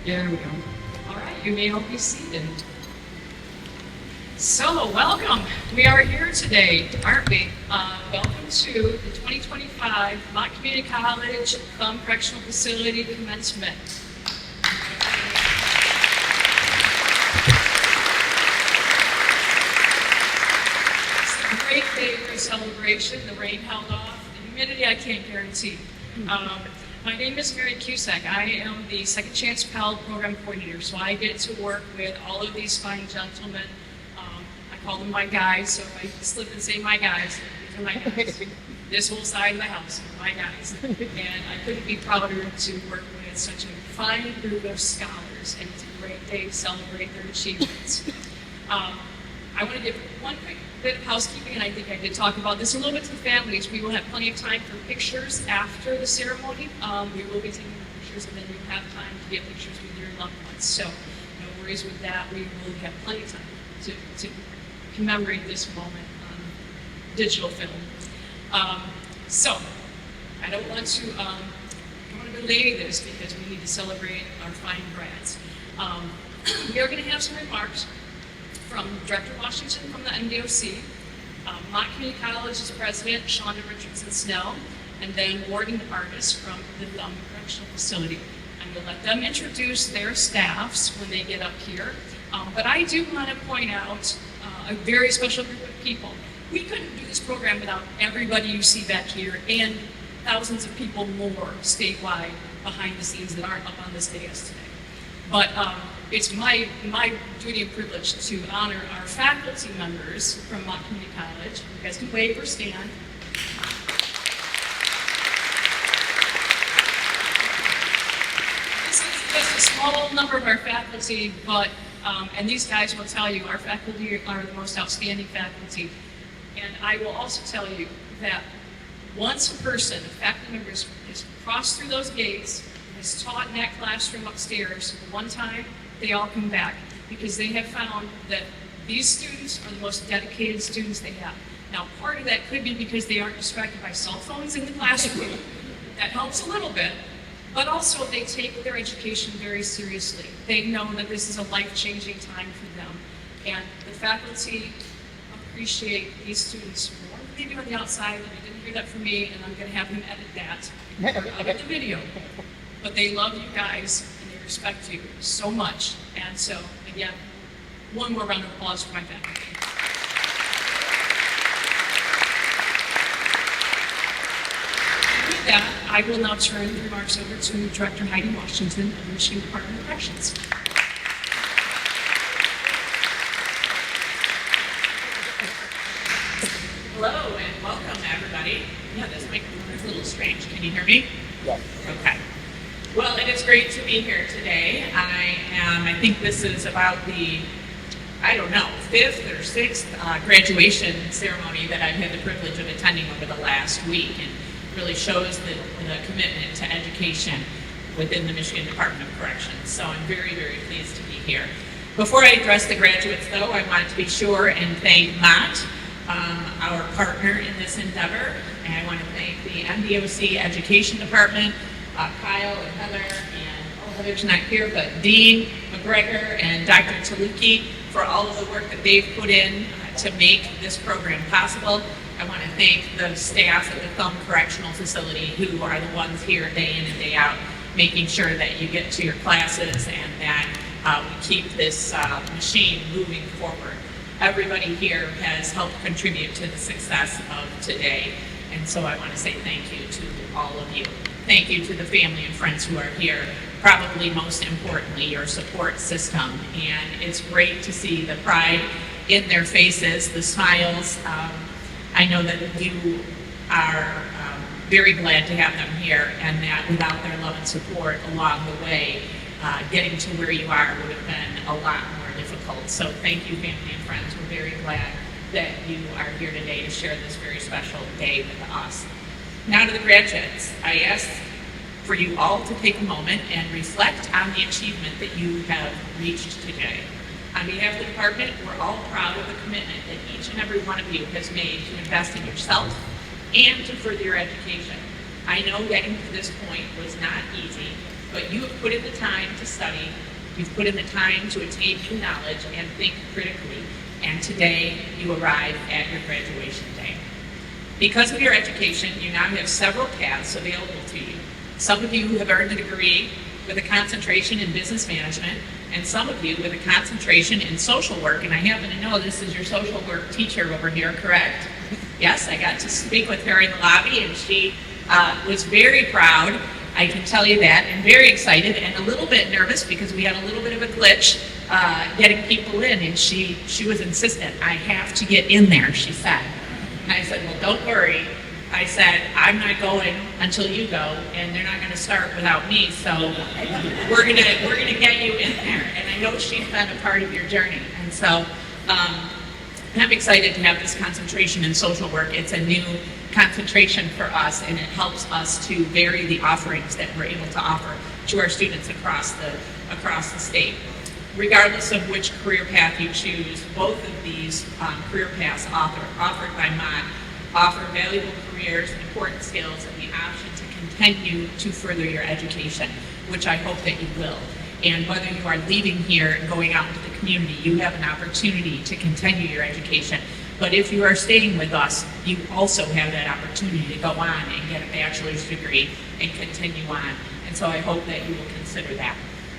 There we go. All right, you may all be seated. So, welcome. We are here today, aren't we? Welcome to the 2025 Mott Community College Correctional Facility Commencement. It's a great day for celebration. The rain held off. The humidity I can't guarantee. My name is Mary Cusack. I am the Second Chance Pell Program Coordinator, so I get to work with all of these fine gentlemen. I call them my guys, so if I slip and say my guys, these are my guys. This whole side of the house are my guys. And I couldn't be prouder to work with such a fine group of scholars, and it's a great day to celebrate their achievements. I want to give one quick bit of housekeeping, and I think I did talk about this a little bit to the families. We will have plenty of time for pictures after the ceremony. We will be taking pictures, and then you have time to get pictures with your loved ones. So no worries with that. We will have plenty of time to commemorate this moment on digital film. So I don't want to belay this because we need to celebrate our fine grads. We are going to have some remarks from Director Washington from the MDOC, Mott Community College's President, Shonda Richardson-Snell, and then Warden Artis from the Correctional Facility. I'm going to let them introduce their staffs when they get up here. But I do want to point out a very special group of people. We couldn't do this program without everybody you see back here and thousands of people more statewide behind the scenes that aren't up on this dais today. But it's my duty and privilege to honor our faculty members from Mott Community College. You guys can wave or stand. This is just a small number of our faculty, but, and these guys will tell you, our faculty are the most outstanding faculty. And I will also tell you that once a person, a faculty member, is crossed through those gates, is taught in that classroom upstairs, one time, they all come back because they have found that these students are the most dedicated students they have. Now, part of that could be because they aren't distracted by cell phones in the classroom. That helps a little bit, but also they take their education very seriously. They know that this is a life-changing time for them, and the faculty appreciate these students more than they do on the outside. And you didn't hear that from me, and I'm going to have them edit that out of the video. But they love you guys, and they respect you so much. And so, again, one more round of applause for my faculty. And with that, I will now turn the remarks over to Director Heidi Washington of the Michigan Department of Corrections. Hello and welcome, everybody. Yeah, this microphone is a little strange. Can you hear me? Yes. Okay. Well, it is great to be here today. I think this is about the, fifth or sixth graduation ceremony that I've had the privilege of attending over the last week, and really shows the commitment to education within the Michigan Department of Corrections. So I'm very, very pleased to be here. Before I address the graduates, though, I want to be sure and thank Mott, our partner in this endeavor, and I want to thank the MDOC Education Department, Kyle and Heather, and Heather's not here, but Dean McGregor and Dr. Taluki for all of the work that they've put in to make this program possible. I want to thank the staff at the Correctional Facility who are the ones here day in and day out, making sure that you get to your classes and that we keep this machine moving forward. Everybody here has helped contribute to the success of today, and so I want to say thank you to all of you. Thank you to the family and friends who are here. Probably most importantly, your support system. And it's great to see the pride in their faces, the smiles. I know that you are very glad to have them here, and that without their love and support along the way, getting to where you are would have been a lot more difficult. So thank you, family and friends. We're very glad that you are here today to share this very special day with us. Now to the graduates. I ask for you all to take a moment and reflect on the achievement that you have reached today. On behalf of the department, we're all proud of the commitment that each and every one of you has made to invest in yourself and to further your education. I know getting to this point was not easy, but you have put in the time to study, you've put in the time to attain new knowledge and think critically, and today you arrive at your graduation day. Because of your education, you now have several paths available to you. Some of you have earned a degree with a concentration in business management, and some of you with a concentration in social work, and I happen to know this is your social work teacher over here, correct? Yes, I got to speak with her in the lobby, and she was very proud, I can tell you that, and very excited, and a little bit nervous because we had a little bit of a glitch getting people in, and she was insistent, I have to get in there, she said. And I said, well, don't worry. I said, I'm not going until you go, and they're not going to start without me, so we're gonna get you in there. And I know she's been a part of your journey, and so I'm excited to have this concentration in social work. It's a new concentration for us, and it helps us to vary the offerings that we're able to offer to our students across the state. Regardless of which career path you choose, both of these career paths offered by Mott offer valuable careers, important skills, and the option to continue to further your education, which I hope that you will. And whether you are leaving here and going out into the community, you have an opportunity to continue your education. But if you are staying with us, you also have that opportunity to go on and get a bachelor's degree and continue on. And so I hope that you will consider that.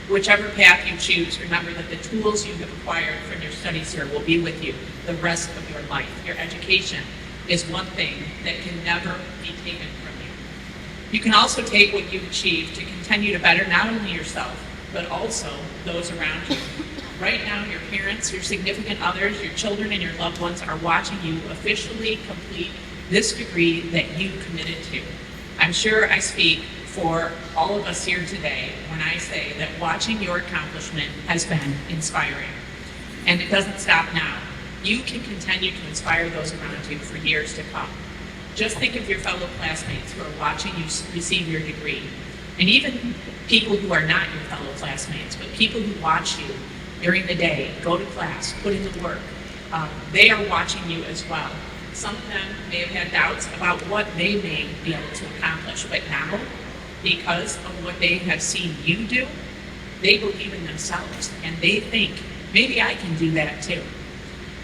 Whichever path you choose, remember that the tools you have acquired from your studies here will be with you the rest of your life. Your education is one thing that can never be taken from you. You can also take what you've achieved to continue to better not only yourself, but also those around you. Right now, your parents, your significant others, your children, and your loved ones are watching you officially complete this degree that you committed to. I'm sure I speak for all of us here today when I say that watching your accomplishment has been inspiring. And it doesn't stop now. You can continue to inspire those around you for years to come. Just think of your fellow classmates who are watching you receive your degree. And even people who are not your fellow classmates, but people who watch you during the day, go to class, put in the work. They are watching you as well. Some of them may have had doubts about what they may be able to accomplish, but now, because of what they have seen you do, they believe in themselves, and they think, maybe I can do that too.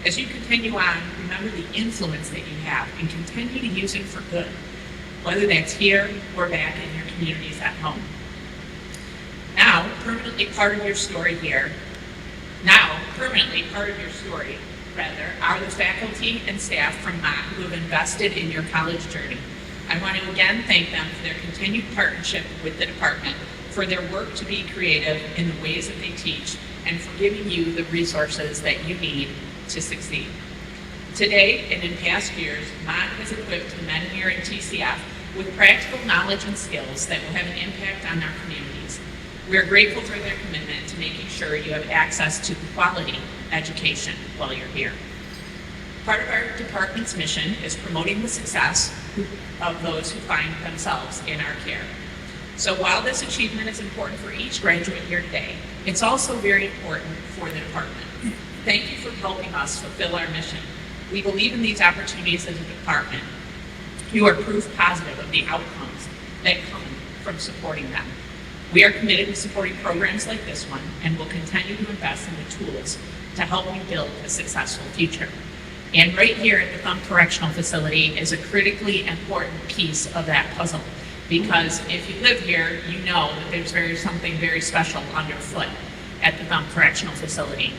As you continue on, remember the influence that you have and continue to use it for good, whether that's here or back in your communities at home. Now, permanently part of your story, are the faculty and staff from Mott who have invested in your college journey. I want to again thank them for their continued partnership with the department, for their work to be creative in the ways that they teach, and for giving you the resources that you need to succeed. Today and in past years, Mott has equipped the men here at TCF with practical knowledge and skills that will have an impact on our communities. We are grateful for their commitment to making sure you have access to quality education while you're here. Part of our department's mission is promoting the success of those who find themselves in our care. So while this achievement is important for each graduate here today, it's also very important for the department. Thank you for helping us fulfill our mission. We believe in these opportunities as a department. You are proof positive of the outcomes that come from supporting them. We are committed to supporting programs like this one and will continue to invest in the tools to help you build a successful future. And right here at the Thumb Correctional Facility is a critically important piece of that puzzle, because if you live here, you know that there's something very special underfoot at the Thumb Correctional Facility.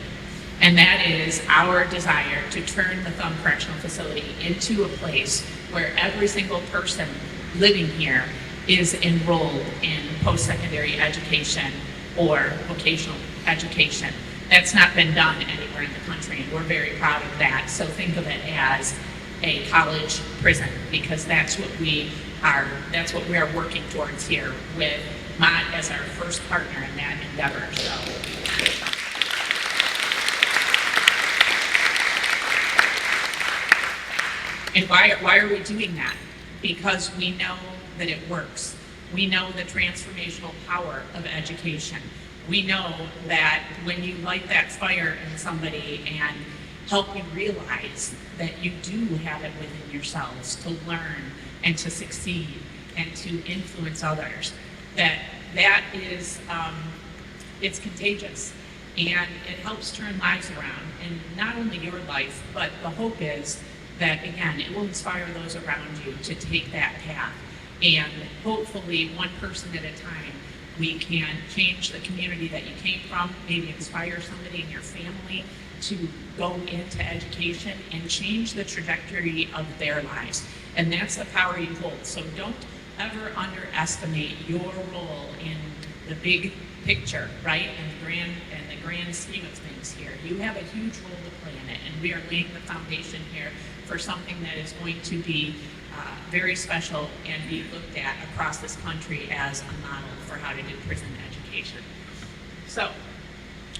And that is our desire to turn the Thumb Correctional Facility into a place where every single person living here is enrolled in post-secondary education or vocational education. That's not been done anywhere in the country, and we're very proud of that. So think of it as a college prison, because that's what we are working towards here, with Mott as our first partner in that endeavor. And why are we doing that? Because we know that it works. We know the transformational power of education. We know that when you light that fire in somebody and help you realize that you do have it within yourselves to learn and to succeed and to influence others, that that is, it's contagious, and it helps turn lives around, and not only your life, but the hope is that, again, it will inspire those around you to take that path, and hopefully one person at a time, we can change the community that you came from, maybe inspire somebody in your family to go into education and change the trajectory of their lives. And that's the power you hold. So don't ever underestimate your role in the big picture, right? And the grand scheme of things here. You have a huge role to play in it, and we are laying the foundation here for something that is going to be very special and be looked at across this country as a model for how to do prison education. So,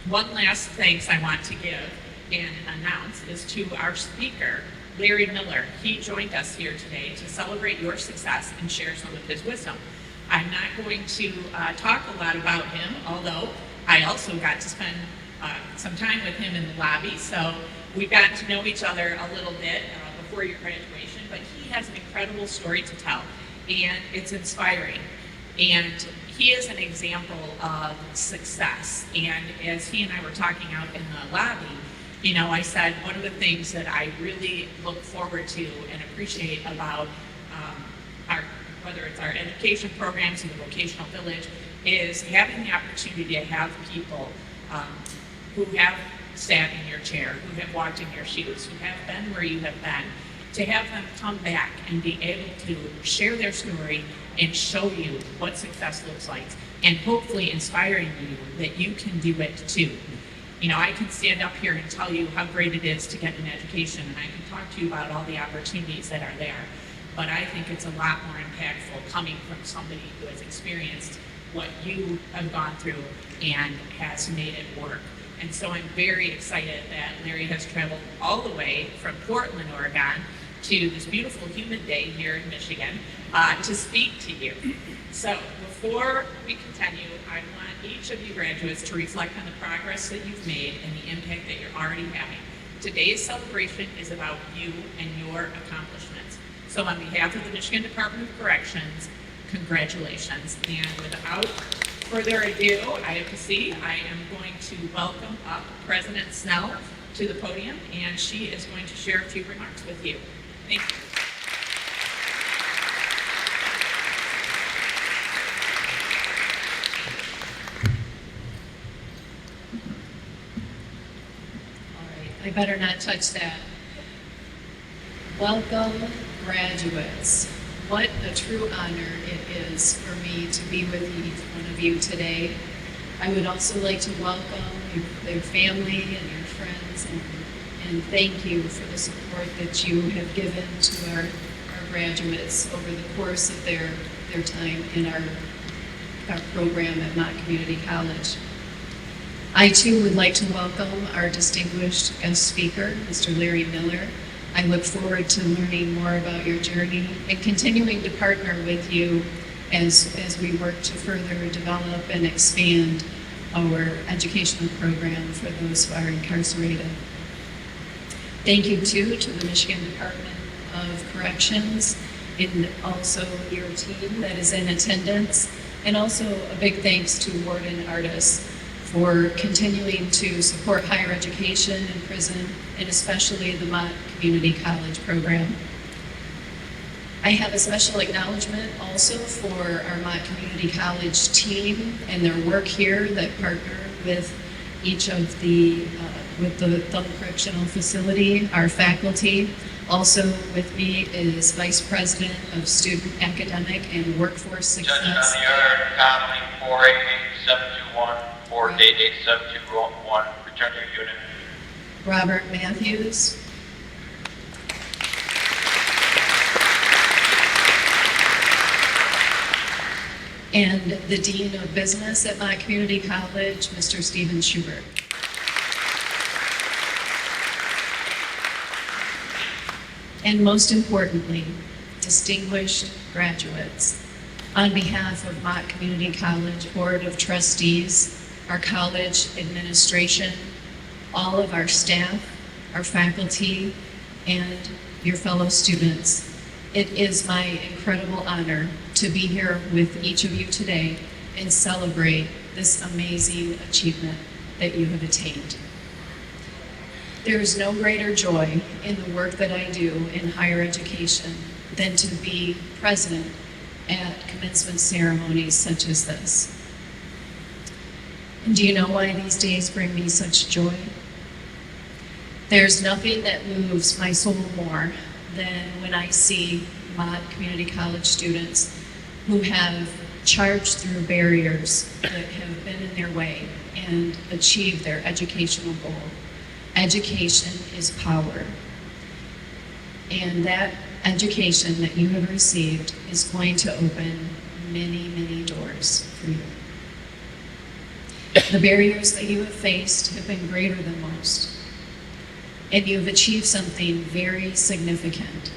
one last thanks I want to give and announce is to our speaker, Larry Miller. He joined us here today to celebrate your success and share some of his wisdom. I'm not going to talk a lot about him, although I also got to spend some time with him in the lobby, so we got to know each other a little bit before your graduation, but he has an incredible story to tell, and it's inspiring. And he is an example of success. And as he and I were talking out in the lobby, you know, I said one of the things that I really look forward to and appreciate about whether it's our education programs in the vocational village, is having the opportunity to have people who have sat in your chair, who have walked in your shoes, who have been where you have been, to have them come back and be able to share their story and show you what success looks like, and hopefully inspiring you that you can do it too. You know, I can stand up here and tell you how great it is to get an education, and I can talk to you about all the opportunities that are there, but I think it's a lot more impactful coming from somebody who has experienced what you have gone through and has made it work. And so I'm very excited that Larry has traveled all the way from Portland, Oregon, to this beautiful humid day here in Michigan to speak to you. So before we continue, I want each of you graduates to reflect on the progress that you've made and the impact that you're already having. Today's celebration is about you and your accomplishments. So on behalf of the Michigan Department of Corrections, congratulations. And without further ado, I am going to welcome up President Snell to the podium, and she is going to share a few remarks with you. Thank you. All right, I better not touch that. Welcome, graduates. What a true honor it is for me to be with each one of you today. I would also like to welcome your family and your friends, and thank you for the support that you have given to our graduates over the course of their time in our program at Mott Community College. I too would like to welcome our distinguished guest speaker, Mr. Larry Miller. I look forward to learning more about your journey and continuing to partner with you as we work to further develop and expand our educational program for those who are incarcerated. Thank you too to the Michigan Department of Corrections and also your team that is in attendance, and also a big thanks to Warden Artis for continuing to support higher education in prison, and especially the Mott Community College program. I have a special acknowledgement also for our Mott Community College team and their work here that partner with each of the Thumb Correctional Facility, our faculty. Also with me is Vice President of Student Academic and Workforce Success. Judge on the order, Conley 488-721, 488-721, return to your unit. Robert Matthews. And the Dean of Business at Mott Community College, Mr. Stephen Schubert. And most importantly, distinguished graduates, on behalf of Mott Community College Board of Trustees, our college administration, all of our staff, our faculty, and your fellow students, it is my incredible honor to be here with each of you today and celebrate this amazing achievement that you have attained. There is no greater joy in the work that I do in higher education than to be present at commencement ceremonies such as this. And do you know why these days bring me such joy? There's nothing that moves my soul more than when I see Mott Community College students who have charged through barriers that have been in their way and achieved their educational goal. Education is power. And that education that you have received is going to open many, many doors for you. The barriers that you have faced have been greater than most. And you have achieved something very significant.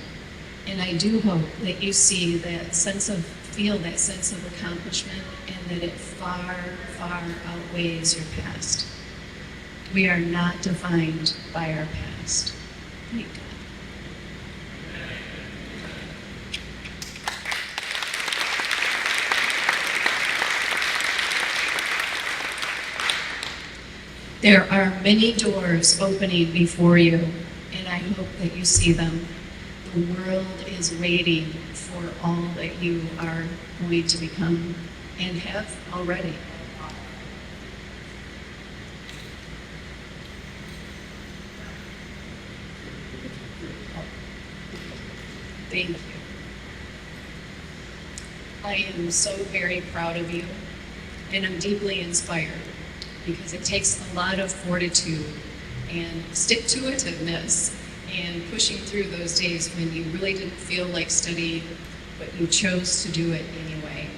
And I do hope that you see feel that sense of accomplishment and that it far, far outweighs your past. We are not defined by our past. Thank God. There are many doors opening before you, and I hope that you see them. The world is waiting for all that you are going to become and have already. Thank you. I am so very proud of you, and I'm deeply inspired because it takes a lot of fortitude and stick-to-itiveness and pushing through those days when you really didn't feel like studying, but you chose to do it anyway.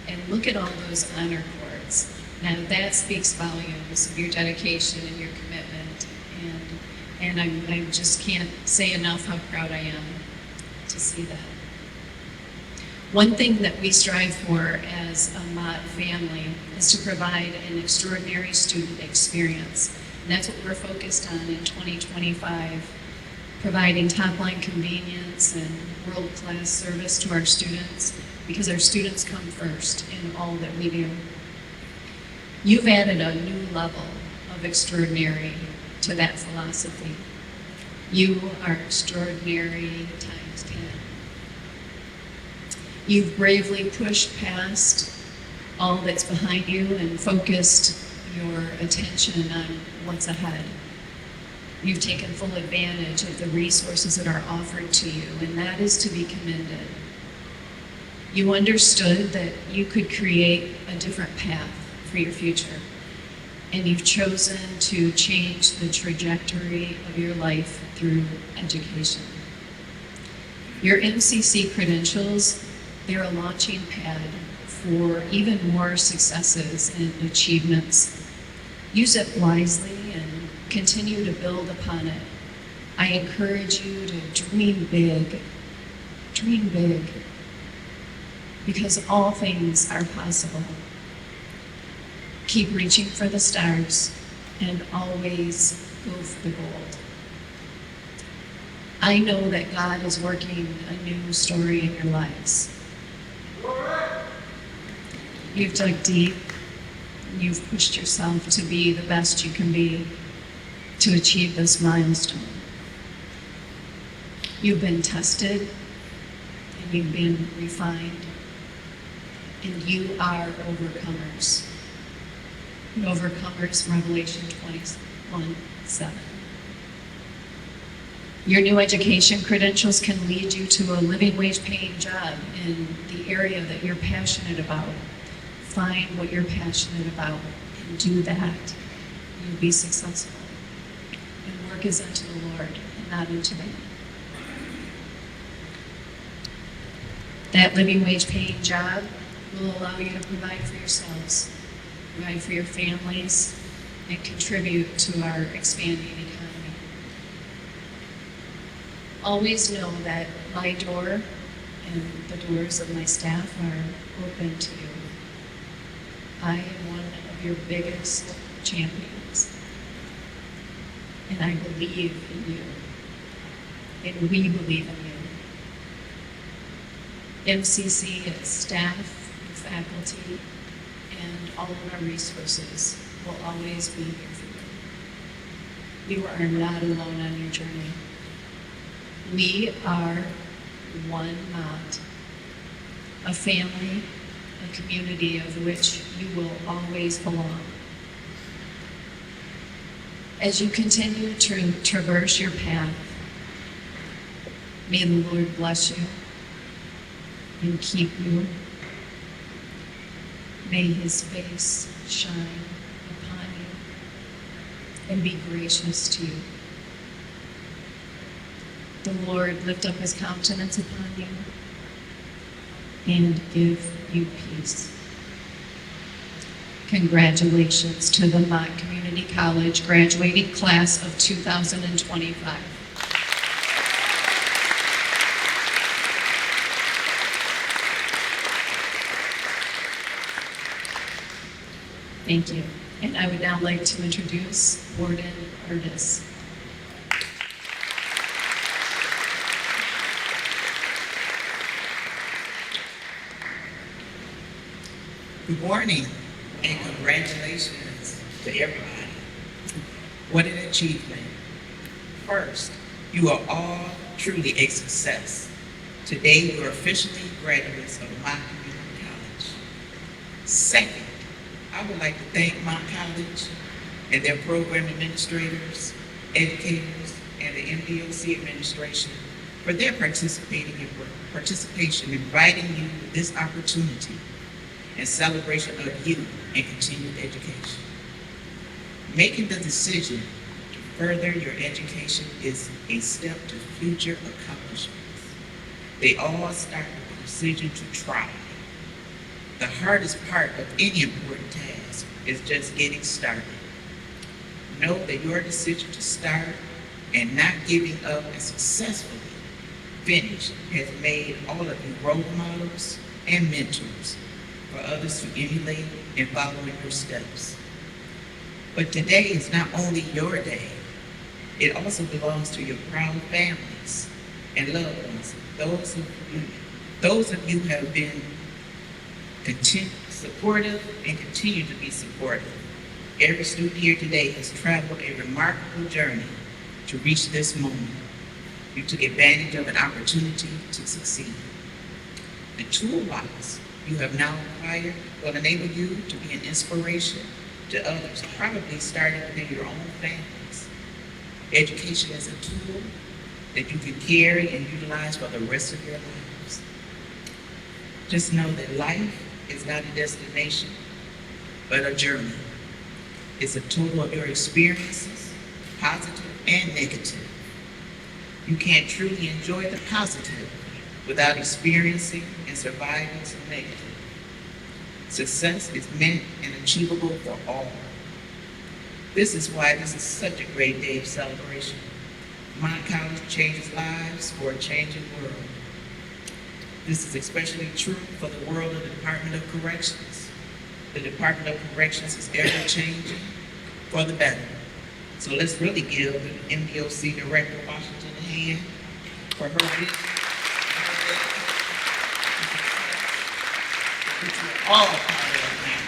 And look at all those honor cords. Now that speaks volumes of your dedication and your commitment, and I just can't say enough how proud I am to see that. One thing that we strive for as a Mott family is to provide an extraordinary student experience. And that's what we're focused on in 2025, providing top-line convenience and world-class service to our students, because our students come first in all that we do. You've added a new level of extraordinary to that philosophy. You are extraordinary times 10. You've bravely pushed past all that's behind you and focused your attention on what's ahead. You've taken full advantage of the resources that are offered to you, and that is to be commended. You understood that you could create a different path for your future, and you've chosen to change the trajectory of your life through education. Your MCC credentials, they're a launching pad for even more successes and achievements. Use it wisely and continue to build upon it. I encourage you to dream big, because all things are possible. Keep reaching for the stars and always go for the gold. I know that God is working a new story in your lives. You've dug deep, and you've pushed yourself to be the best you can be to achieve this milestone. You've been tested, and you've been refined, and you are overcomers. Overcomers, Revelation 21:7. Your new education credentials can lead you to a living wage paying job in the area that you're passionate about. Find what you're passionate about and do that. You'll be successful. And work is unto the Lord and not unto man. That living wage paying job will allow you to provide for yourselves, provide for your families, and contribute to our expanding economy. Always know that my door and the doors of my staff are open to you. I am one of your biggest champions, and I believe in you, and we believe in you. MCC, its staff, and faculty, and all of our resources will always be here for you. You are not alone on your journey. We are one Mott, a family, a community of which you will always belong. As you continue to traverse your path, may the Lord bless you and keep you. May his face shine upon you and be gracious to you. The Lord lift up his countenance upon you and give you peace. Congratulations to the Mott Community College graduating class of 2025. Thank you. And I would now like to introduce Warden Ardis. Good morning and congratulations to everybody. What an achievement. First, you are all truly a success. Today, you are officially graduates of Mott Community College. Second, I would like to thank Mott College and their program administrators, educators, and the MDOC administration for their participation in inviting you to this opportunity and celebration of you and continued education. Making the decision to further your education is a step to future accomplishments. They all start with the decision to try. The hardest part of any important task is just getting started. Know that your decision to start and not giving up and successfully finish has made all of you role models and mentors for others to emulate and follow in your steps. But today is not only your day, it also belongs to your proud families and loved ones. Those of you have been supportive and continue to be supportive. Every student here today has traveled a remarkable journey to reach this moment. You took advantage of an opportunity to succeed. The toolbox you have now acquired will enable you to be an inspiration to others, probably starting within your own families. Education is a tool that you can carry and utilize for the rest of your lives. Just know that life is not a destination, but a journey. It's a total of your experiences, positive and negative. You can't truly enjoy the positive without experiencing and surviving some negative. Success is meant and achievable for all. This is why this is such a great day of celebration. Mott College changes lives for a changing world. This is especially true for the world of the Department of Corrections. The Department of Corrections is ever changing for the better. So let's really give the MDOC Director Washington a hand for her vision. Which we're all part of now.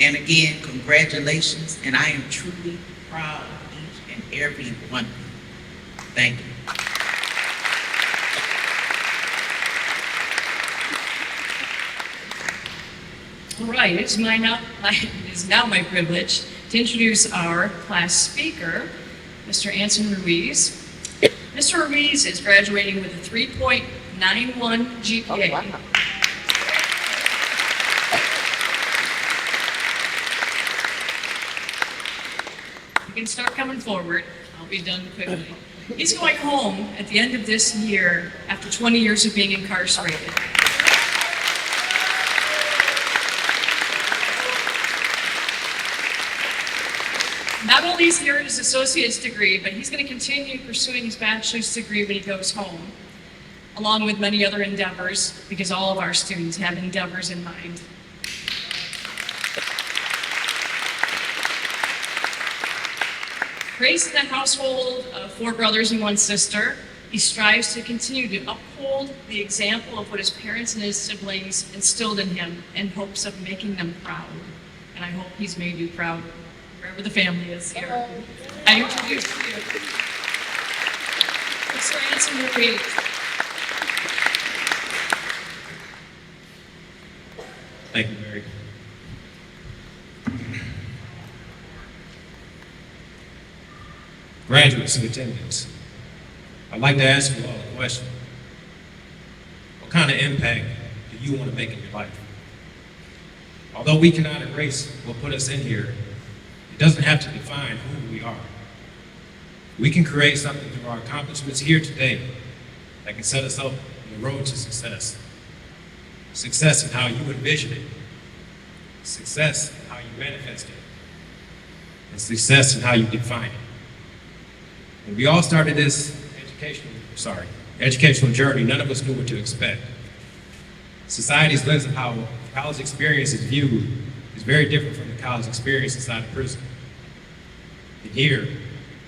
And again, congratulations, and I am truly proud of each and every one of you. Thank you. All right, it is now my privilege to introduce our class speaker, Mr. Anson Ruiz. Mr. Ruiz is graduating with a 3.91 GPA. Oh, wow. You can start coming forward. I'll be done quickly. He's going home at the end of this year after 20 years of being incarcerated. Not only is he earned his associate's degree, but he's going to continue pursuing his bachelor's degree when he goes home, along with many other endeavors, because all of our students have endeavors in mind. Raised in a household of 4 brothers and 1 sister, He strives to continue to uphold the example of what his parents and his siblings instilled in him in hopes of making them proud. And I hope he's made you proud, wherever the family is here. I introduce to you Mr. Anson Marie. Thank you, Mary. Graduates in attendance, I'd like to ask you all a question. What kind of impact do you want to make in your life? Although we cannot erase what put us in here, it doesn't have to define who we are. We can create something through our accomplishments here today that can set us up on the road to success. Success in how you envision it. Success in how you manifest it. And success in how you define it. When we all started this educational journey, none of us knew what to expect. Society's lens of how college experience is viewed is very different from the college experience inside a prison. And here,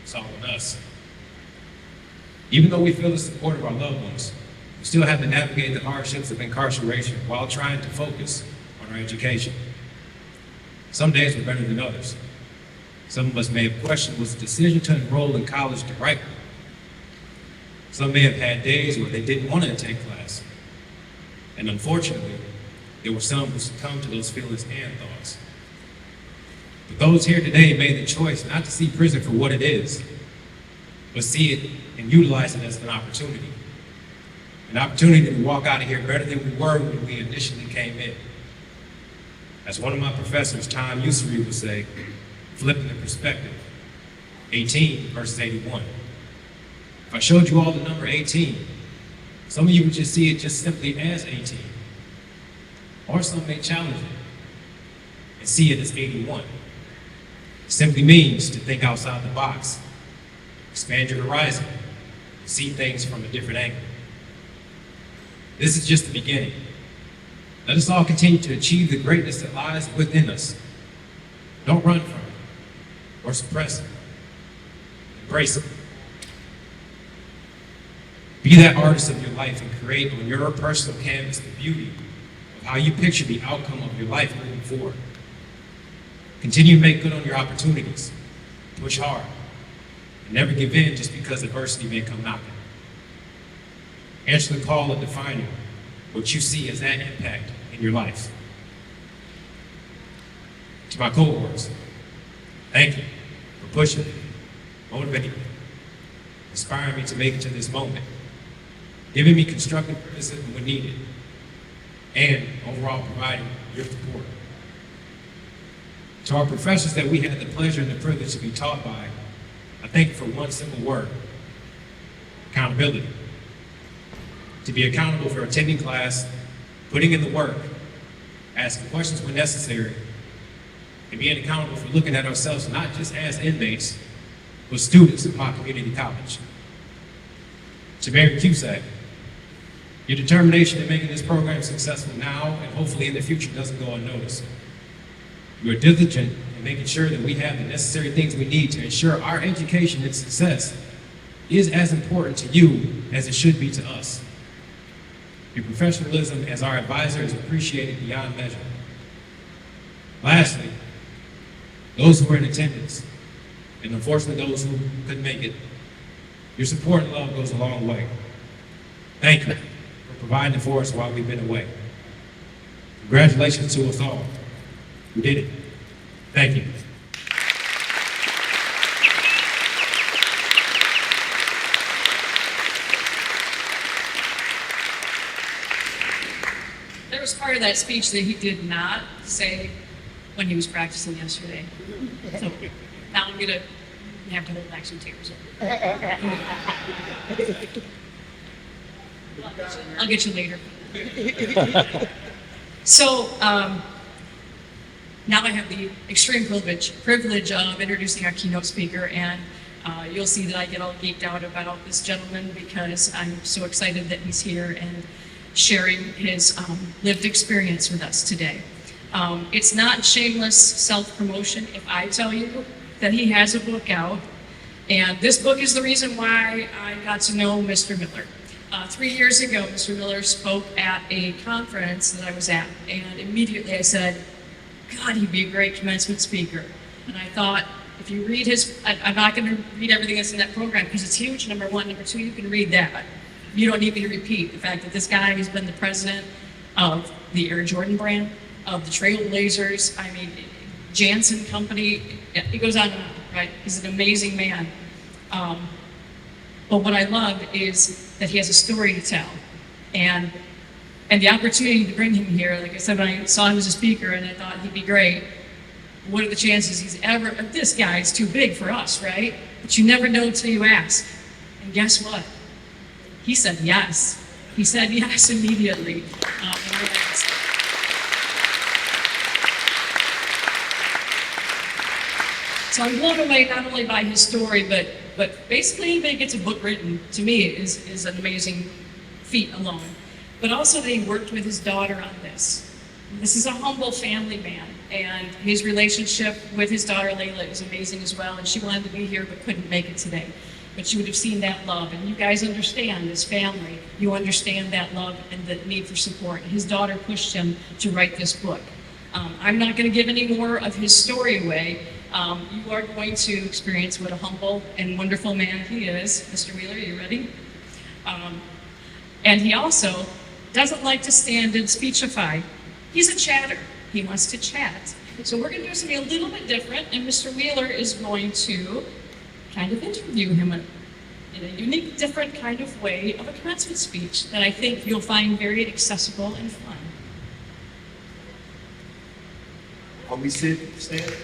it's all on us. Even though we feel the support of our loved ones, we still have to navigate the hardships of incarceration while trying to focus on our education. Some days were better than others. Some of us may have questioned, was the decision to enroll in college the right one? Some may have had days where they didn't want to take class. And unfortunately, there were some who succumbed to those feelings and thoughts. But those here today made the choice not to see prison for what it is, but see it and utilize it as an opportunity. An opportunity to walk out of here better than we were when we initially came in. As one of my professors, Tom Ussery, would say, flipping the perspective, 18 versus 81. If I showed you all the number 18, some of you would just see it just simply as 18. Or some may challenge it and see it as 81. It simply means to think outside the box, expand your horizon, and see things from a different angle. This is just the beginning. Let us all continue to achieve the greatness that lies within us. Don't run from it or suppress it. Embrace it. Be that artist of your life and create on your personal canvas the beauty of how you picture the outcome of your life moving forward. Continue to make good on your opportunities. Push hard. And never give in just because adversity may come knocking. Answer the call of defining what you see as that impact in your life. To my cohorts, thank you for pushing me, motivating me, inspiring me to make it to this moment, giving me constructive criticism when needed, and overall providing your support. To our professors that we had the pleasure and the privilege to be taught by, I thank you for one simple word: accountability. To be accountable for attending class, putting in the work, asking questions when necessary, and being accountable for looking at ourselves not just as inmates, but students of my community college. To Mary Cusack, your determination in making this program successful now and hopefully in the future doesn't go unnoticed. You are diligent in making sure that we have the necessary things we need to ensure our education and success is as important to you as it should be to us. Your professionalism as our advisor is appreciated beyond measure. Lastly, those who are in attendance, and unfortunately those who couldn't make it, your support and love goes a long way. Thank you for providing for us while we've been away. Congratulations to us all. We did it. Thank you. There was part of that speech that he did not say when he was practicing yesterday. So now I'm gonna have to hold back some tears. I'll get you later. So now I have the extreme privilege of introducing our keynote speaker, and you'll see that I get all geeked out about this gentleman because I'm so excited that he's here and sharing his lived experience with us today. It's not shameless self-promotion if I tell you that he has a book out And this book is the reason why I got to know Mr. Miller. 3 years ago, Mr. Miller spoke at a conference that I was at, and immediately I said, God, he'd be a great commencement speaker. And I thought, if you read I'm not going to read everything that's in that program because it's huge, number one. Number two, you can read that. You don't need me to repeat the fact that this guy has been the president of the Air Jordan brand, of the Trailblazers, I mean, Janssen Company, it goes on and on, right? He's an amazing man. But what I love is that he has a story to tell. And the opportunity to bring him here, like I said, when I saw him as a speaker and I thought he'd be great, what are the chances he's ever, this guy is too big for us, right? But you never know until you ask. And guess what? He said yes. He said yes immediately. So I'm blown away not only by his story, but basically anybody gets a book written, to me, is an amazing feat alone. But also that he worked with his daughter on this. This is a humble family man, and his relationship with his daughter Layla is amazing as well, and she wanted to be here but couldn't make it today. But you would have seen that love, and you guys understand, as family, you understand that love and the need for support. His daughter pushed him to write this book. I'm not going to give any more of his story away. You are going to experience what a humble and wonderful man he is. Mr. Wheeler, are you ready? And he also doesn't like to stand and speechify. He's a chatter. He wants to chat. So we're going to do something a little bit different, and Mr. Wheeler is going to kind of interview him in a unique, different kind of way of a commencement speech that I think you'll find very accessible and fun. Are we sitting, standing?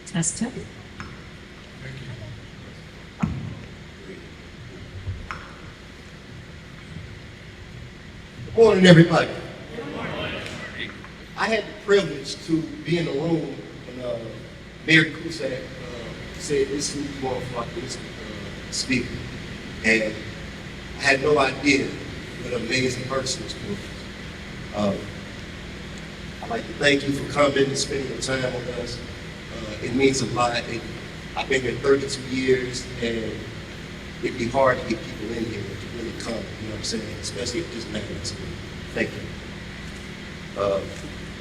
Test it. Good morning, everybody. I had the privilege to be in the room when Mayor Cusack said this is who you want for this speaker. And I had no idea what an amazing person this was. I'd like to thank you for coming and spending your time with us. It means a lot. I've been here 32 years, and it'd be hard to get people in here to really come, you know what I'm saying? Especially if this matters to me. Thank you.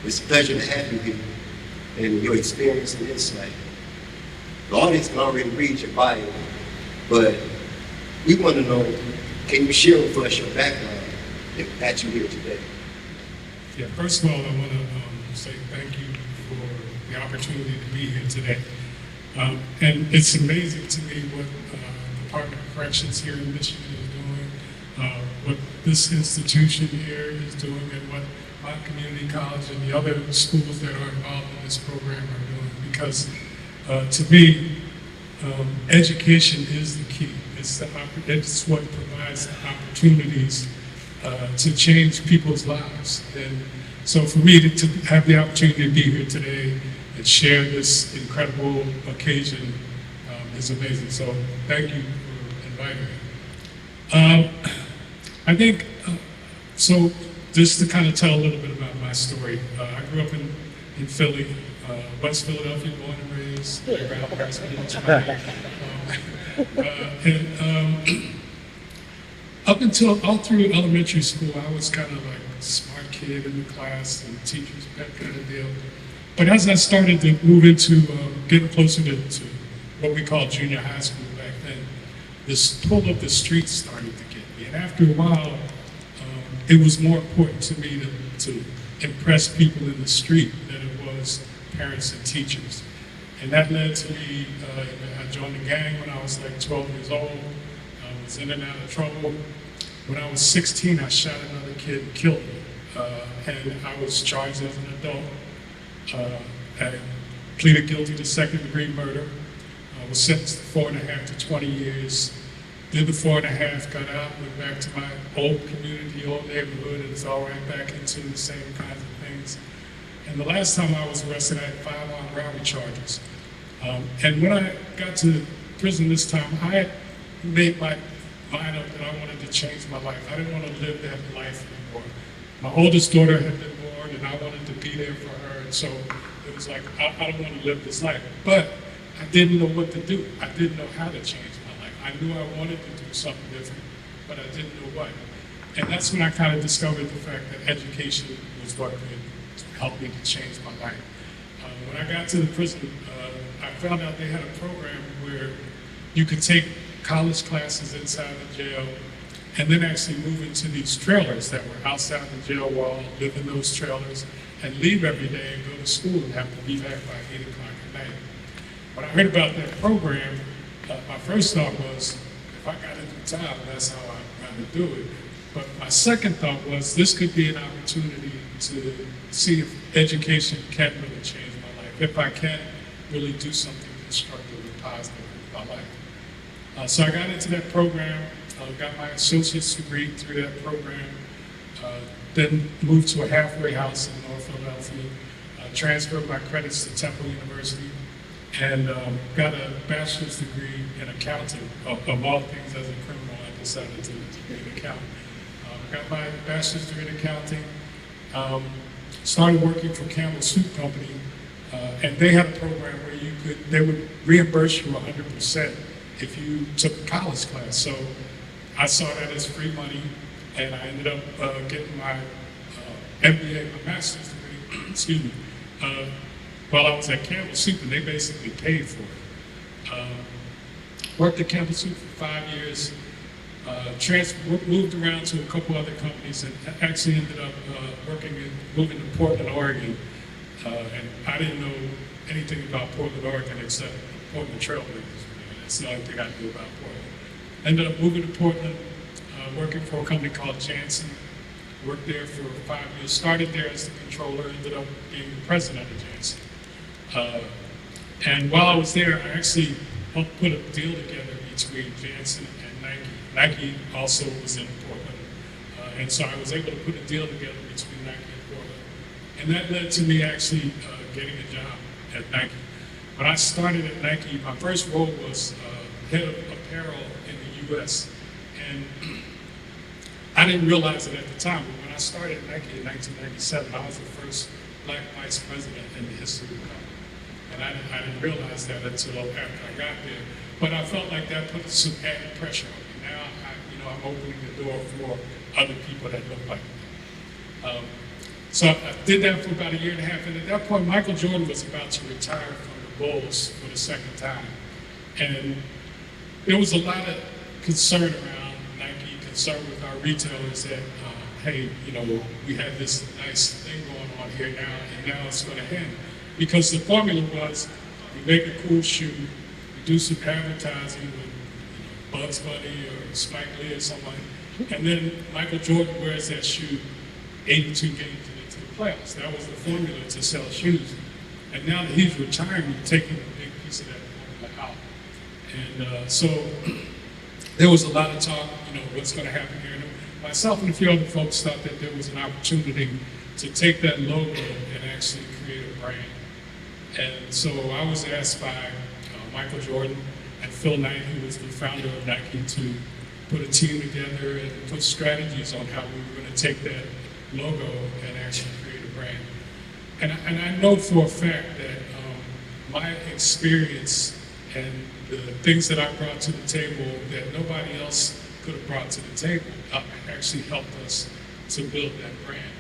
It's a pleasure to have you here and your experience and insight. The audience can already read your bio, but we want to know, can you share with us your background that you're here today? Yeah, first of all, I want to say thank you for the opportunity to be here today. And it's amazing to me what the Department of Corrections here in Michigan is doing, what this institution here is doing, and what my community college and the other schools that are involved in this program are doing. Because to me, education is the key. It's what provides the opportunities to change people's lives. And so for me to have the opportunity to be here today and share this incredible occasion is amazing. So thank you for inviting me. I think, so just to kind of tell a little bit about my story, I grew up in Philly, West Philadelphia, born and raised. Up until all through elementary school, I was kind of like a smart kid in the class and teachers, that kind of deal. But as I started to move into getting closer to what we call junior high school back then, this pull of the streets started to get me. And after a while, it was more important to me to impress people in the street than it was parents and teachers. And that led to me, I joined the gang when I was like 12 years old. I was in and out of trouble. When I was 16, I shot another kid and killed him. And I was charged as an adult. I pleaded guilty to second-degree murder. I was sentenced to 4.5 to 20 years. Did the 4.5, got out, went back to my old community, old neighborhood, and fell right back into the same kinds of things. And the last time I was arrested, I had 5 armed robbery charges. And when I got to prison this time, I had made my mind up that I wanted to change my life. I didn't want to live that life anymore. My oldest daughter had been born, and I wanted to be there for her, and so it was like, I don't want to live this life. But I didn't know what to do. I didn't know how to change my life. I knew I wanted to do something different, but I didn't know what. And that's when I kind of discovered the fact that education was what could help me to change my life. When I got to the prison, I found out they had a program where you could take college classes inside the jail and then actually move into these trailers that were outside the jail wall, live in those trailers, and leave every day and go to school and have to be back by 8 o'clock at night. When I heard about that program, my first thought was, if I got a new job, that's how I'd rather do it. But my second thought was, this could be an opportunity to see if education can really change my life, if I can really do something constructive and positive with my life. So I got into that program, got my associate's degree through that program, then moved to a halfway house in North Philadelphia, transferred my credits to Temple University, and got a bachelor's degree in accounting. Of all things, as a criminal, I decided to be an accountant. Got my bachelor's degree in accounting, started working for Campbell Soup Company, and they had a program where they would reimburse you 100% if you took a college class. So I saw that as free money, and I ended up getting my MBA, my master's degree, excuse me, while I was at Campbell Soup, and they basically paid for it. Worked at Campbell Soup for 5 years, moved around to a couple other companies, and actually ended up moving to Portland, Oregon. And I didn't know anything about Portland, Oregon, except Portland Trailblazers. That's the only thing I knew about Portland. Ended up moving to Portland, working for a company called Janssen. Worked there for 5 years. Started there as the controller, ended up being the president of Janssen. And while I was there, I actually helped put a deal together between Janssen and Nike. Nike also was in Portland. And so I was able to put a deal together between Nike and Portland. And that led to me actually getting a job at Nike. When I started at Nike, my first role was head of apparel in the U.S. And I didn't realize it at the time, but when I started at Nike in 1997, I was the first black vice president in the history of the company. And I didn't realize that until after I got there. But I felt like that put some added pressure on me. Now, I'm opening the door for other people that look like me. So I did that for about 1.5 years, and at that point, Michael Jordan was about to retire from the Bulls for the second time. And there was a lot of concern around Nike, concern with our retailers that, hey, we had this nice thing going on here now, and now it's going to end. Because the formula was, we make a cool shoe, we do some advertising with Bugs Bunny or Spike Lee or somebody, and then Michael Jordan wears that shoe 82 games into the playoffs. That was the formula to sell shoes. And now that he's retiring, we're taking a big piece of that formula out. And so there was a lot of talk, what's going to happen here. And myself and a few other folks thought that there was an opportunity to take that logo and actually create a brand. And so I was asked by Michael Jordan and Phil Knight, who was the founder of Nike, to put a team together and put strategies on how we were going to take that logo and actually create a brand. And I know for a fact that my experience and the things that I brought to the table that nobody else could have brought to the table actually helped us to build that brand.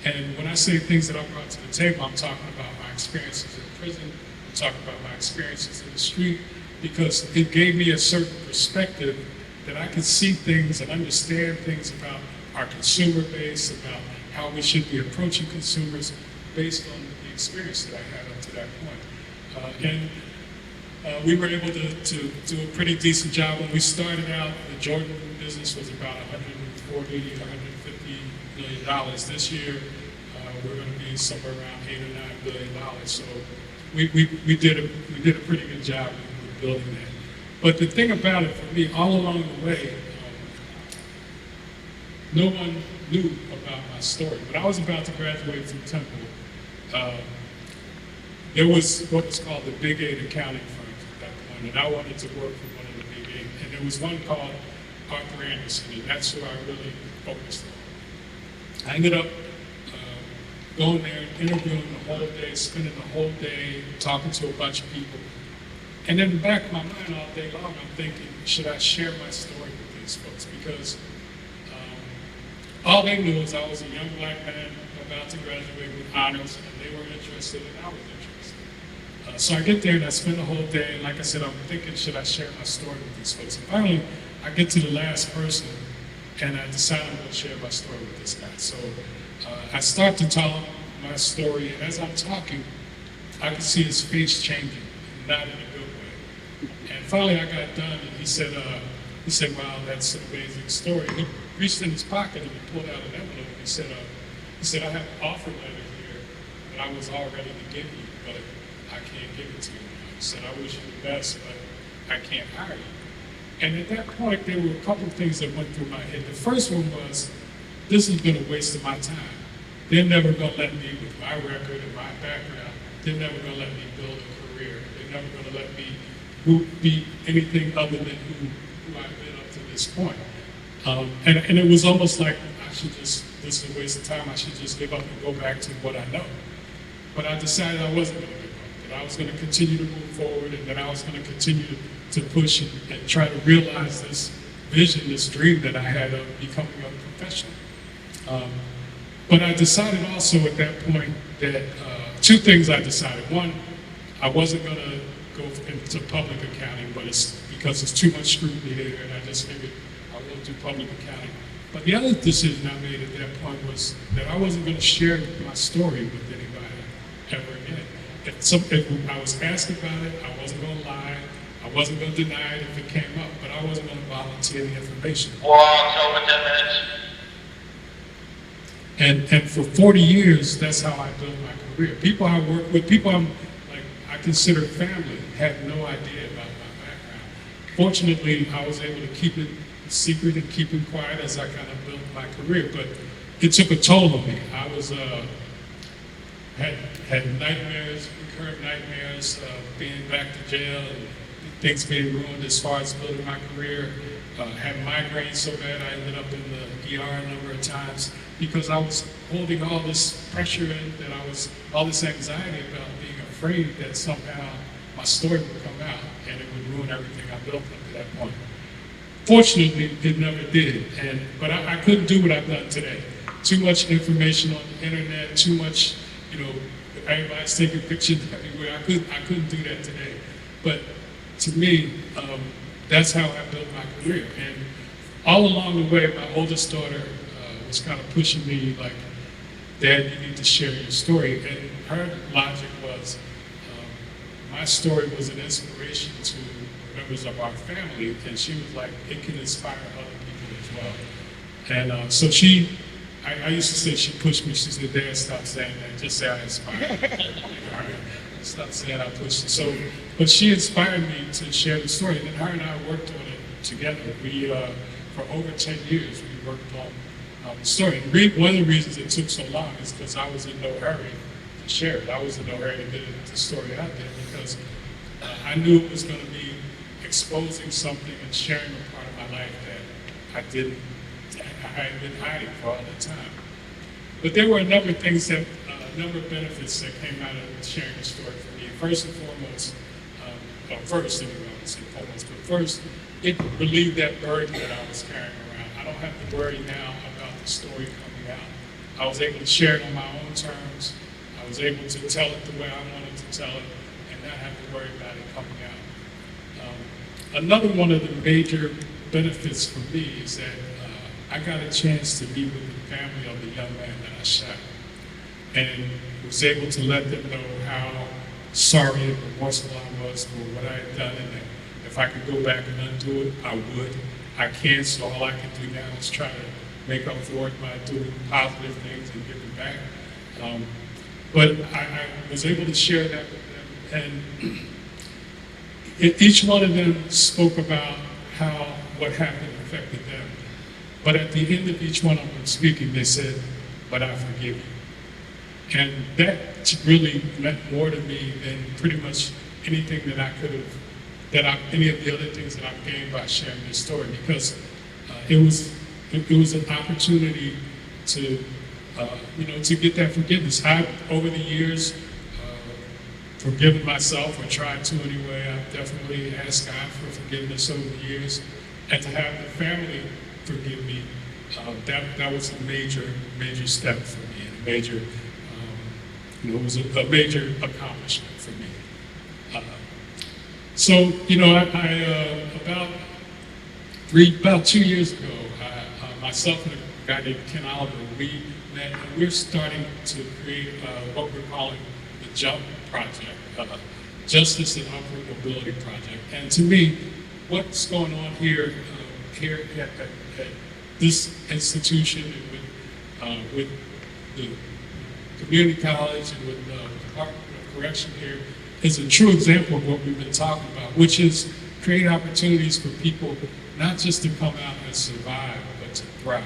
And when I say things that I brought to the table, I'm talking about my experiences in prison, I'm talking about my experiences in the street, because it gave me a certain perspective that I could see things and understand things about our consumer base, about how we should be approaching consumers based on the experience that I had up to that point. We were able to do a pretty decent job. When we started out, the Jordan business was about $140, $150 million. This year, we're going to be somewhere around $8 or $9 billion. So we did a pretty good job with building that. But the thing about it for me, all along the way, no one knew about my story. When I was about to graduate from Temple, there was what was called the Big 8 accounting firms at that point, and I wanted to work for one of the Big 8. And there was one called Arthur Anderson, and that's who I really focused on. I ended up going there and interviewing the whole day, spending the whole day talking to a bunch of people. And in the back of my mind all day long, I'm thinking, should I share my story with these folks? Because all they knew is I was a young black man about to graduate with honors, and they were interested and I was interested. So I get there and I spend the whole day, and like I said, I'm thinking, should I share my story with these folks? And finally, I get to the last person, and I decide I'm going to share my story with this guy. So I start to tell him my story, and as I'm talking, I can see his face changing, not in a good way. And finally, I got done, and he said, "Wow, that's an amazing story." He reached in his pocket and he pulled out an envelope. He said, "I have an offer letter here that I was all ready to give you, but I can't give it to you now." He said, "I wish you the best, but I can't hire you." And at that point, there were a couple of things that went through my head. The first one was, this has been a waste of my time. They're never going to let me, with my record and my background, they're never going to let me build a career. They're never going to let me be anything other than who I've been up to this point. And it was almost like this is a waste of time. I should just give up and go back to what I know. But I decided I wasn't going to give up, that I was going to continue to move forward, and that I was going to continue to push and try to realize this vision, this dream that I had of becoming a professional. But I decided also at that point that two things I decided. One, I wasn't going to go into public accounting, but it's because it's too much scrutiny there, and I just figured I will do public accounting. But the other decision I made at that point was that I wasn't going to share my story with anybody ever again. If I was asked about it, I wasn't going to lie. I wasn't going to deny it if it came up, but I wasn't going to volunteer the information. Walks over 10 minutes. And for 40 years, that's how I built my career. People I work with, people I consider family, had no idea about my background. Fortunately, I was able to keep it secret and keep it quiet as I kind of built my career, but it took a toll on me. I was had nightmares, recurrent nightmares, being back to jail and things being ruined as far as building my career. Had migraines so bad I ended up in the ER a number of times because I was holding all this pressure in, all this anxiety about being afraid that somehow my story would come out and it would ruin everything I built up to that point. Fortunately, it never did, but I couldn't do what I've done today. Too much information on the internet, too much, everybody's taking pictures everywhere. I couldn't do that today. But to me, that's how I built my career. And all along the way, my oldest daughter was kind of pushing me like, "Dad, you need to share your story." And her logic was, my story was an inspiration to members of our family, and she was like, it can inspire other people as well. And so I used to say she pushed me. She said, "Dad, stop saying that. Just say I inspired you." Stop saying I pushed you. So, but she inspired me to share the story, and then her and I worked on it together. We, for over 10 years, we worked on the story. And one of the reasons it took so long is because I was in no hurry to share it. I was in no hurry to get the story out there because I knew it was going to be exposing something and sharing a part of my life that I had been hiding for all the time. But there were a number of things a number of benefits that came out of sharing the story for me. First and foremost, first anyway, I would say foremost, but first, it relieved that burden that I was carrying around. I don't have to worry now about the story coming out. I was able to share it on my own terms. I was able to tell it the way I wanted to tell it and not have to worry about it coming out. Another one of the major benefits for me is that I got a chance to be with the family of the young man that I shot, and was able to let them know how sorry and remorseful I was for what I had done, and that if I could go back and undo it, I would. I can't, so all I can do now is try to make up for it by doing positive things and giving back. But I was able to share that with them, and each one of them spoke about how what happened affected them. But at the end of each one of them speaking, they said, "But I forgive you." And that really meant more to me than pretty much anything that I could have, any of the other things that I've gained by sharing this story. Because it was an opportunity to, to get that forgiveness. I, over the years, forgiven myself, or tried to anyway. I've definitely asked God for forgiveness over the years, and to have the family forgive me, that was a major step for me, and a major, it was a major accomplishment for me. So, about 2 years ago, myself and a guy named Ken Oliver, we met, and we're starting to create what we're calling the JUMP project, Justice and Upward Mobility Project. And to me, what's going on here at this institution, and with the community college and with the Department of Correction here, is a true example of what we've been talking about, which is create opportunities for people not just to come out and survive, but to thrive.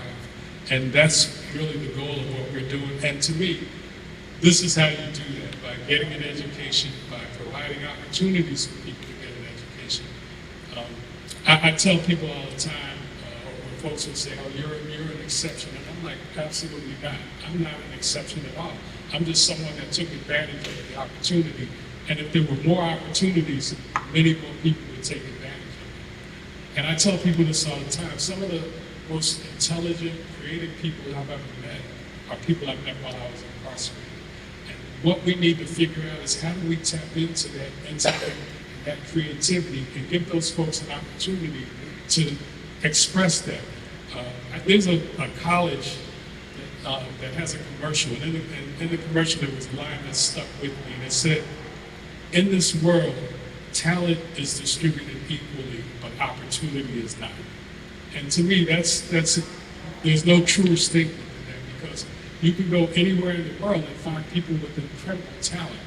And that's really the goal of what we're doing. And to me, this is how you do that, by getting an education, by providing opportunities for people to get an education. I tell people all the time, or folks will say, oh, you're an exception. And I'm like, absolutely not. I'm not an exception at all. I'm just someone that took advantage of the opportunity. And if there were more opportunities, many more people would take advantage of it. And I tell people this all the time. Some of the most intelligent, creative people I've ever met are people I met while I was incarcerated. And what we need to figure out is, how do we tap into that creativity and give those folks an opportunity to express that. There's a college that has a commercial, and in the commercial there was a line that stuck with me, and it said, in this world, talent is distributed equally, but opportunity is not. And to me, there's no truer statement than that, because you can go anywhere in the world and find people with incredible talent,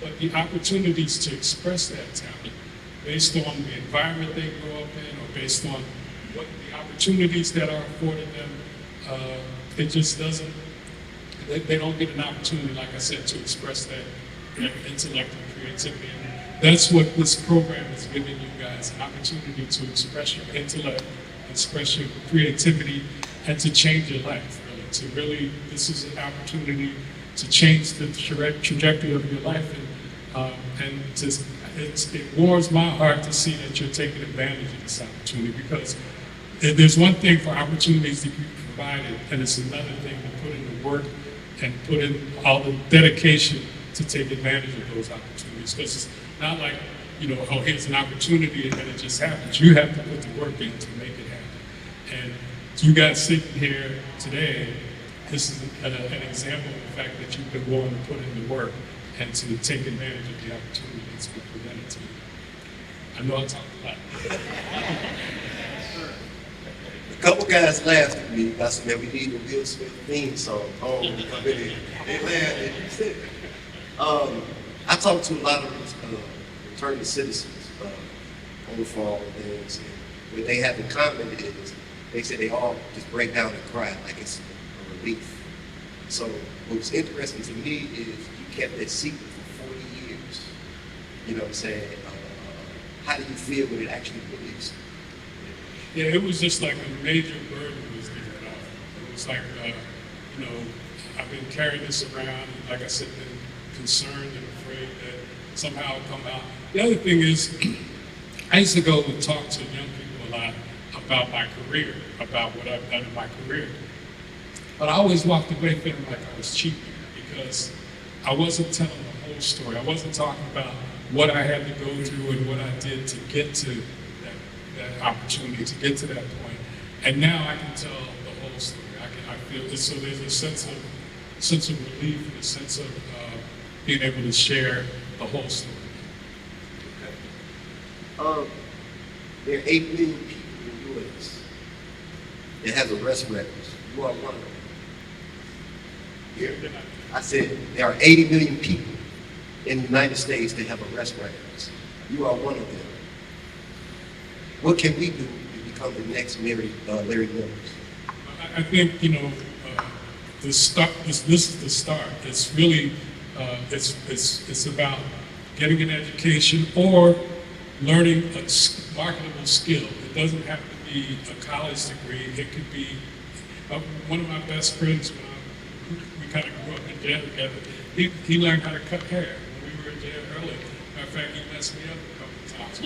but the opportunities to express that talent based on the environment they grow up in, or based on what the opportunities that are afforded them, it just doesn't, they don't get an opportunity, like I said, to express that intellect and creativity. And that's what this program is giving you guys, an opportunity to express your intellect, express your creativity, and to change your life, really. This is an opportunity to change the trajectory of your life, it warms my heart to see that you're taking advantage of this opportunity, because there's one thing for opportunities to be provided, and it's another thing to put in the work and put in all the dedication to take advantage of those opportunities. Because it's not like, oh, here's an opportunity and then it just happens. You have to put the work in to make it happen. And you guys sitting here today, this is an example of the fact that you've been willing to put in the work and to take advantage of the opportunity that's been presented to you. I know I talked a lot. A couple guys laughed at me. I said, man, we need a Will Smith theme song. Oh, when we come in here. They laughed at me. I talked to a lot of returning citizens on the phone and things. And what they have in common is they say they all just break down and cry like it's a relief. So what was interesting to me is you kept that secret for 40 years. You know what I'm saying? How do you feel when it actually released? Yeah, it was just like a major burden was lifted off. It was like, I've been carrying this around, and like I said, been concerned and afraid that somehow it'll come out. The other thing is, I used to go and talk to young people a lot about my career, about what I've done in my career. But I always walked away feeling like I was cheating, because I wasn't telling the whole story. I wasn't talking about what I had to go through and what I did to get to that opportunity, to get to that point. And now I can tell the whole story. I feel it. So there's a sense of relief and a sense of being able to share the whole story. Okay. There are 8 million people in the U.S. that have arrest records. You are one of them. Here. I said there are 80 million people in the United States that have arrest records. You are one of them. What can we do to become the next Larry Mills? I think, the start. This is the start. It's really, it's about getting an education or learning a marketable skill. It doesn't have to be be a college degree. It could be one of my best friends. We kind of grew up in jail together. He learned how to cut hair when we were in jail early. Matter of fact, he messed me up a couple of times.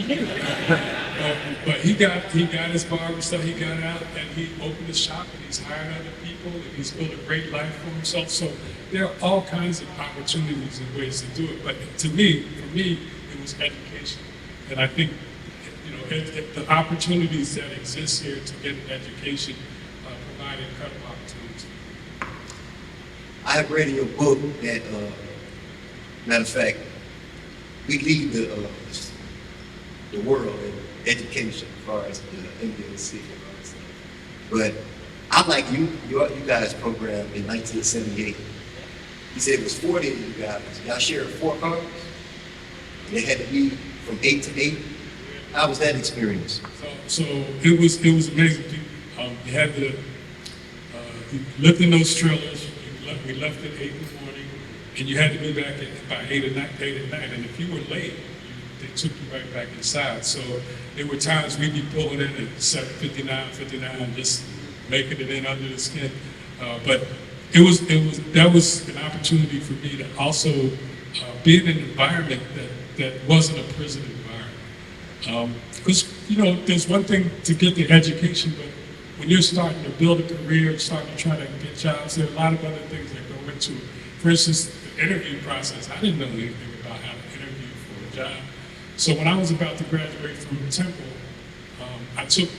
But he got his barber stuff. He got out and he opened a shop and he's hired other people and he's built a great life for himself. So there are all kinds of opportunities and ways to do it. But for me, it was education. And I think, the opportunities that exist here to get an education provide incredible opportunities. I have read in your book that, matter of fact, we lead the world in education as far as the NBLC and all that stuff. But I like you guys' program in 1978. He said it was 40 of you guys. Y'all shared 4 cars. And they had to be from 8 to 8. How was that experience? So it was amazing. You had to you lived in those trailers. We left at 8 in the morning, and you had to be back by 8 at night. And if you were late, they took you right back inside. So there were times we'd be pulling in at 7:59, just making it in under the skin. But that was an opportunity for me to also be in an environment that wasn't a prison environment. Because there's one thing to get the education, but when you're starting to build a career, starting to try to get jobs, there are a lot of other things that go into it. For instance, the interview process. I didn't know anything about how to interview for a job. So when I was about to graduate from Temple, I took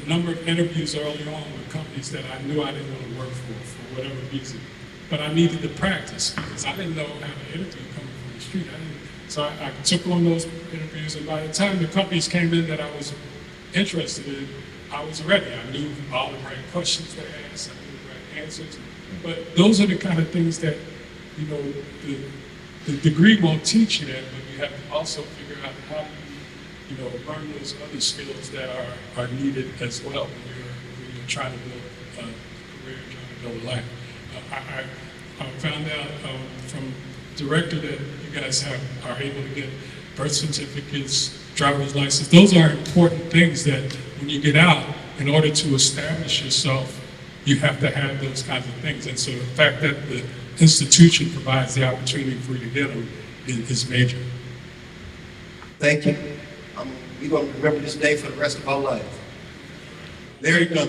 a number of interviews early on with companies that I knew I didn't want to work for whatever reason. But I needed to practice because I didn't know how to interview coming from the street. So I took on those interviews, and by the time the companies came in that I was interested in, I was ready. I knew all the right questions to ask, I knew the right answers. But those are the kind of things that, the degree won't teach you that, but you have to also figure out how to, learn those other skills that are needed as well when you're trying to build a career, trying to build a life. I found out from the director that you guys are able to get birth certificates, driver's license. Those are important things that when you get out, in order to establish yourself, you have to have those kinds of things. And so the fact that the institution provides the opportunity for you to get them is major. Thank you. We're going to remember this day for the rest of our life. There you go.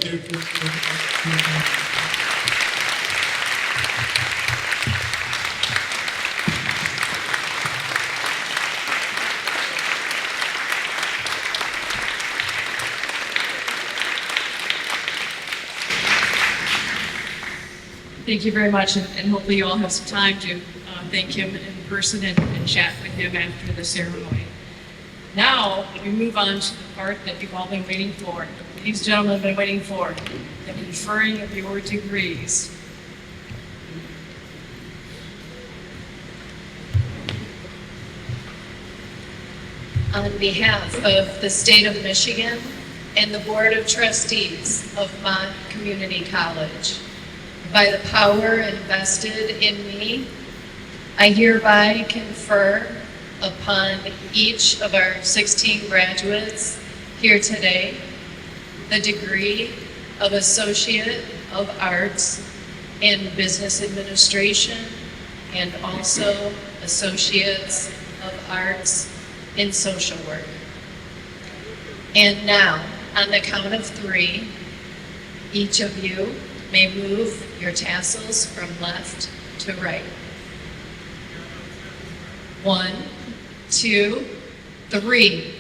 Thank you very much, and hopefully you all have some time to thank him in person and chat with him after the ceremony. Now, we move on to the part that you've all been waiting for. Ladies and gentlemen have been waiting for, the conferring of your degrees. On behalf of the state of Michigan and the Board of Trustees of Mott Community College, by the power invested in me, I hereby confer upon each of our 16 graduates here today the degree of Associate of Arts in Business Administration and also Associates of Arts in Social Work. And now, on the count of 3, each of you may move your tassels from left to right. 1, 2, 3.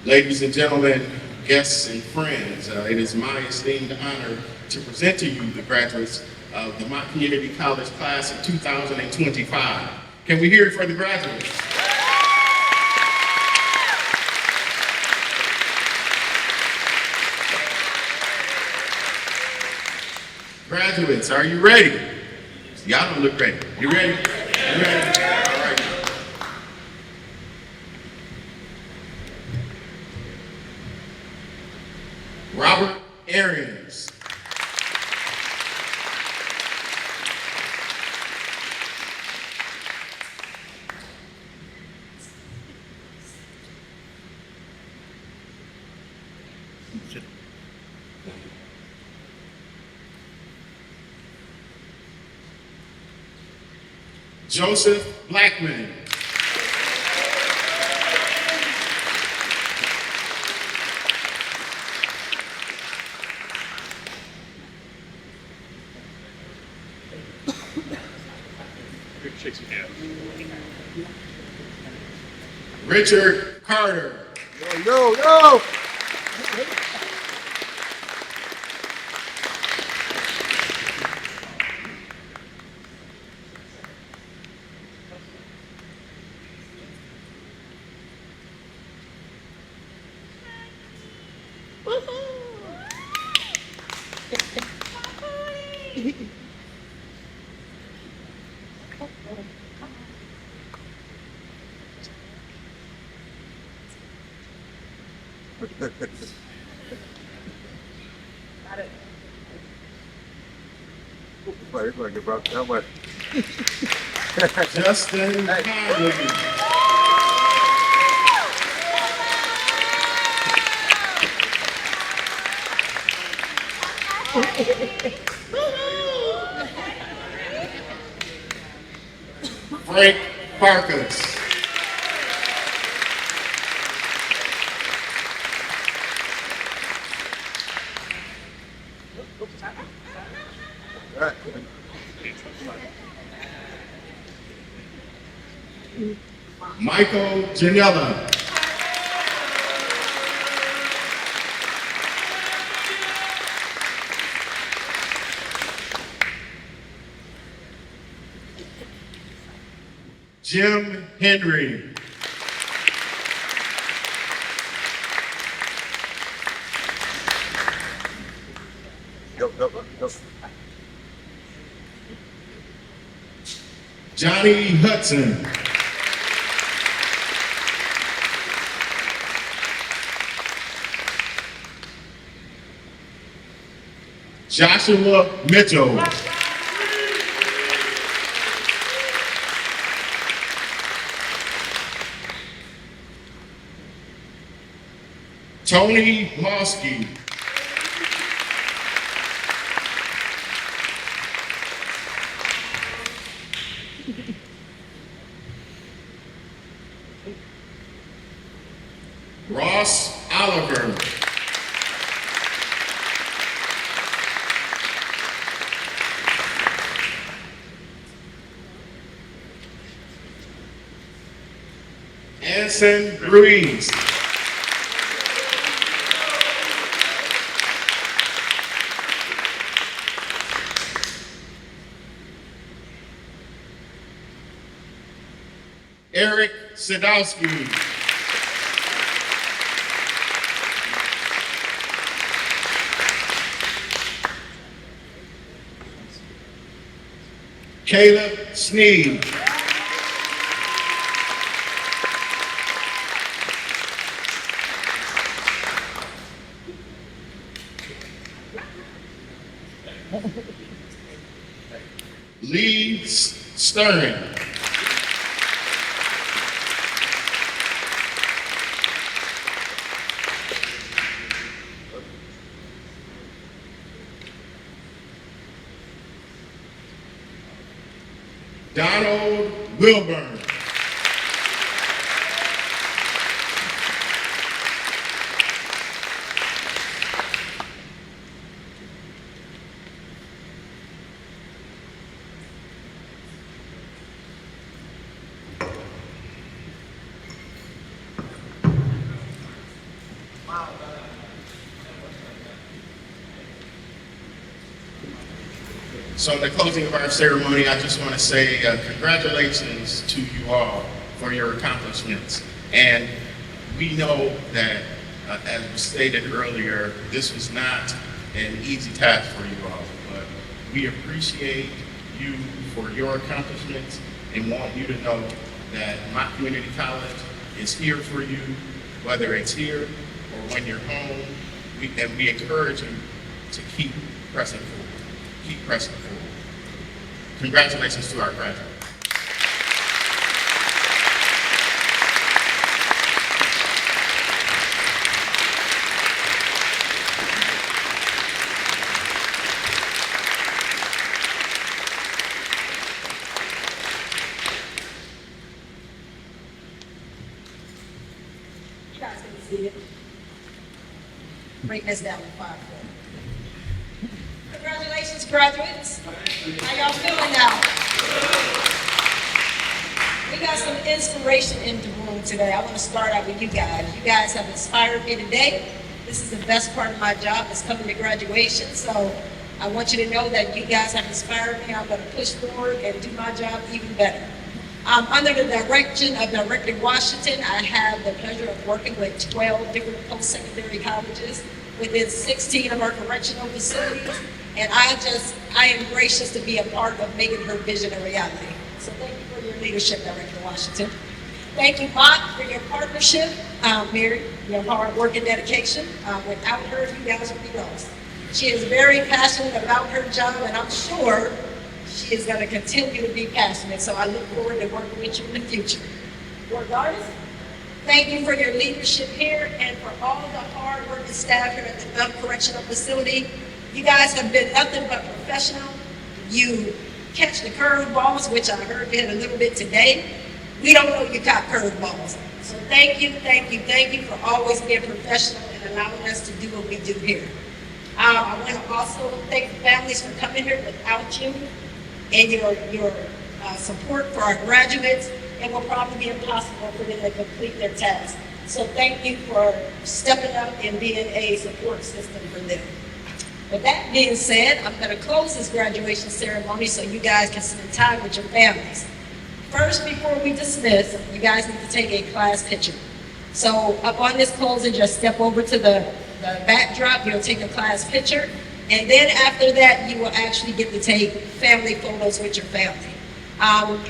Ladies and gentlemen, guests and friends, it is my esteemed honor to present to you the graduates of the Mott Community College class of 2025. Can we hear it for the graduates? Can we hear it for the graduates? Graduates, are you ready? Y'all don't look ready. You ready? You ready? All right. Robert Arians. Joseph Blackman. Richard Carter. Yo, yo! Justin Conley. Frank Farkas. Michael Janella. Jim Henry. Johnny Hudson. Joshua Mitchell. Tony Mosky. Ross Oliver. Anson Ruiz. Eric Sadowski. Caleb Sneed. Lee Stern. Donald Wilburn. So in the closing of our ceremony, I just want to say congratulations to you all for your accomplishments. And we know that, as was stated earlier, this was not an easy task for you all, but We appreciate you for your accomplishments and want you to know that Mott Community College is here for you, whether it's here or when you're home. And we encourage you to keep pressing forward. Keep pressing forward. Congratulations to our graduates. You guys can be seated. Break this down in 5 4. Congratulations, graduates. How y'all feeling now? We got some inspiration in the room today. I want to start out with you guys. You guys have inspired me today. This is the best part of my job, is coming to graduation. So I want you to know that you guys have inspired me. I'm going to push forward and do my job even better. Under the direction of Director Washington, I have the pleasure of working with 12 different post-secondary colleges within 16 of our correctional facilities. And I am gracious to be a part of making her vision a reality. So thank you for your leadership, Director Washington. Thank you, Mott, for your partnership. Mary, your hard work and dedication. Without her, you guys would be lost. She is very passionate about her job, and I'm sure she is going to continue to be passionate. So I look forward to working with you in the future. Regardless, thank you for your leadership here and for all the hard-working staff here at the Belt Correctional Facility. You guys have been nothing but professional. You catch the curveballs, which I heard you had a little bit today. We don't know you caught curveballs. So thank you for always being professional and allowing us to do what we do here. I want to also thank the families for coming here. Without you and your support for our graduates, it will probably be impossible for them to complete their tasks. So thank you for stepping up and being a support system for them. With that being said, I'm going to close this graduation ceremony so you guys can spend time with your families. First, before we dismiss, you guys need to take a class picture. So upon this closing, just step over to the backdrop, you'll take a class picture, and then after that, you will actually get to take family photos with your family.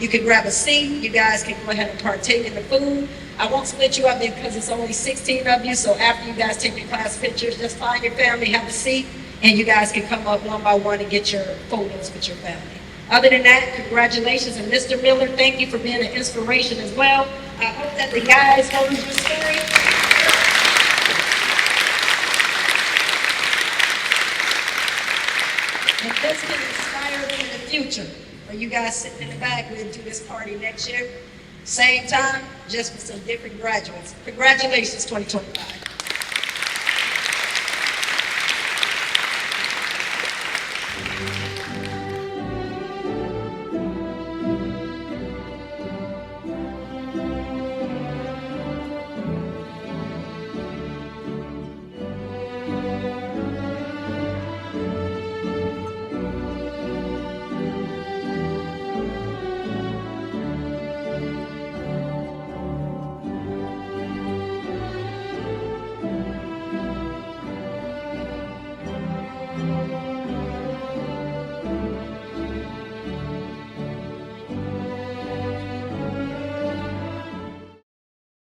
You can grab a seat, you guys can go ahead and partake in the food. I won't split you up because it's only 16 of you, so after you guys take your class pictures, just find your family, have a seat, and you guys can come up one by one and get your photos with your family. Other than that, congratulations, and Mr. Miller, thank you for being an inspiration as well. I hope that the guys heard your story. And this can inspire them in the future. For you guys sitting in the back, we'll do this party next year. Same time, just with some different graduates. Congratulations, 2025.